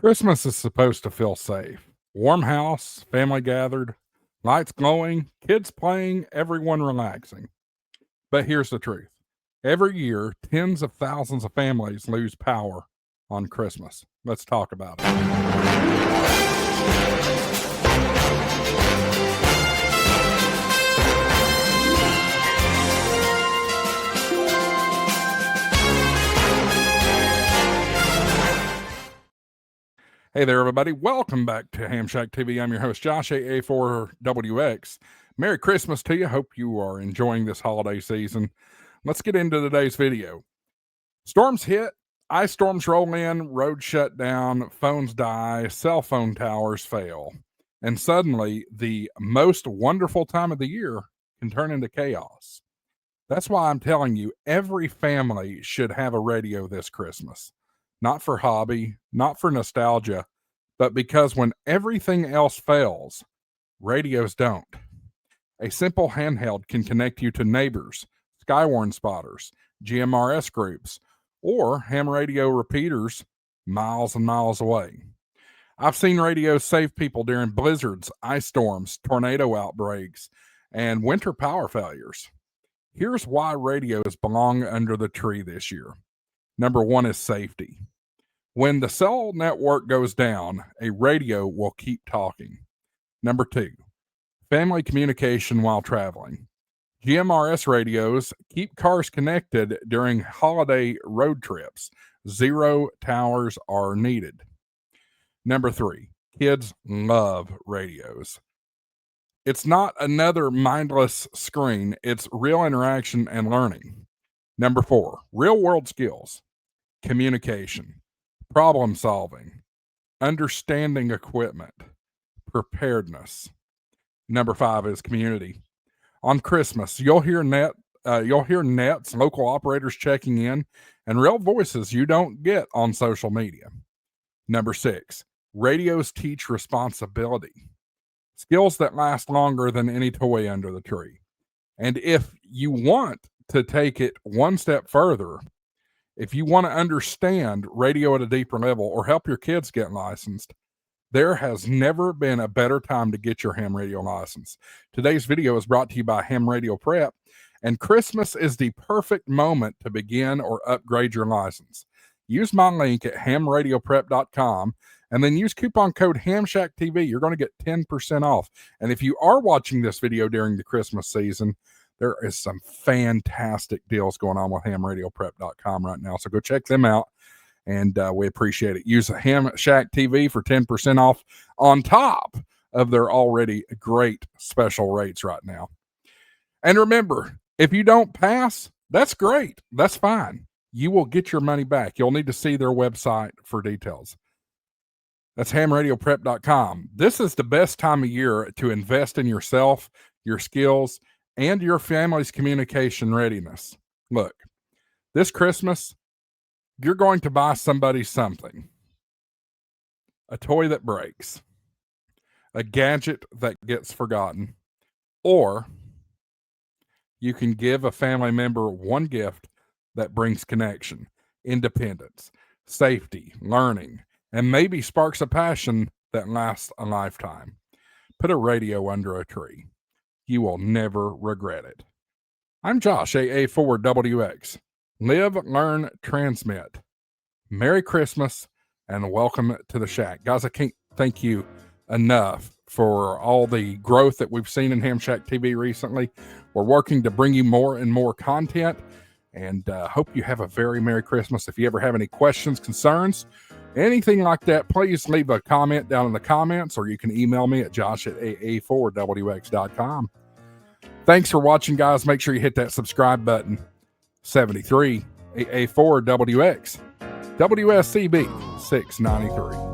Christmas is supposed to feel safe. Warm house, family gathered, lights glowing, kids playing, everyone relaxing. But here's the truth. Every year, tens of thousands of families lose power on Christmas. Let's talk about it. Hey there, everybody. Welcome back to HamShackTV. I'm your host, Josh, AA4WX. Merry Christmas to you. Hope you are enjoying this holiday season. Let's get into today's video. Storms hit, ice storms roll in, roads shut down, phones die, cell phone towers fail. And suddenly, the most wonderful time of the year can turn into chaos. That's why I'm telling you, every family should have a radio this Christmas. Not for hobby, not for nostalgia, but because when everything else fails, radios don't. A simple handheld can connect you to neighbors, Skywarn spotters, GMRS groups, or ham radio repeaters miles and miles away. I've seen radios save people during blizzards, ice storms, tornado outbreaks, and winter power failures. Here's why radios belong under the tree this year. Number one is safety. When the cell network goes down, a radio will keep talking. Number two, family communication while traveling. GMRS radios keep cars connected during holiday road trips. Zero towers are needed. Number three, kids love radios. It's not another mindless screen. It's real interaction and learning. Number four, real world skills. Communication, problem solving, understanding equipment, preparedness. Number five is community. On Christmas, you'll hear nets, local operators checking in, and real voices you don't get on social media. Number six, radios teach responsibility. Skills that last longer than any toy under the tree. And if you want to take it one step further, if you want to understand radio at a deeper level or help your kids get licensed, there has never been a better time to get your ham radio license. Today's video is brought to you by Ham Radio Prep, and Christmas is the perfect moment to begin or upgrade your license. Use my link at hamradioprep.com and then use coupon code HamShackTV. You're going to get 10% off. And if you are watching this video during the Christmas season, there is some fantastic deals going on with hamradioprep.com right now. So go check them out, and we appreciate it. Use HamShackTV for 10% off on top of their already great special rates right now. And remember, if you don't pass, that's great. That's fine. You will get your money back. You'll need to see their website for details. That's hamradioprep.com. This is the best time of year to invest in yourself, your skills, and your family's communication readiness. Look, this Christmas, you're going to buy somebody something. A toy that breaks, a gadget that gets forgotten, or you can give a family member one gift that brings connection, independence, safety, learning, and maybe sparks a passion that lasts a lifetime. Put a radio under a tree. You will never regret it. I'm Josh, AA4WX. Live, learn, transmit. Merry Christmas and welcome to the Shack. Guys, I can't thank you enough for all the growth that we've seen in HamShackTV recently. We're working to bring you more and more content, and hope you have a very Merry Christmas. If you ever have any questions, concerns, anything like that, please leave a comment down in the comments, or you can email me at josh@aa4wx.com. Thanks for watching, guys. Make sure you hit that subscribe button. 73 AA4WX WSCB 693.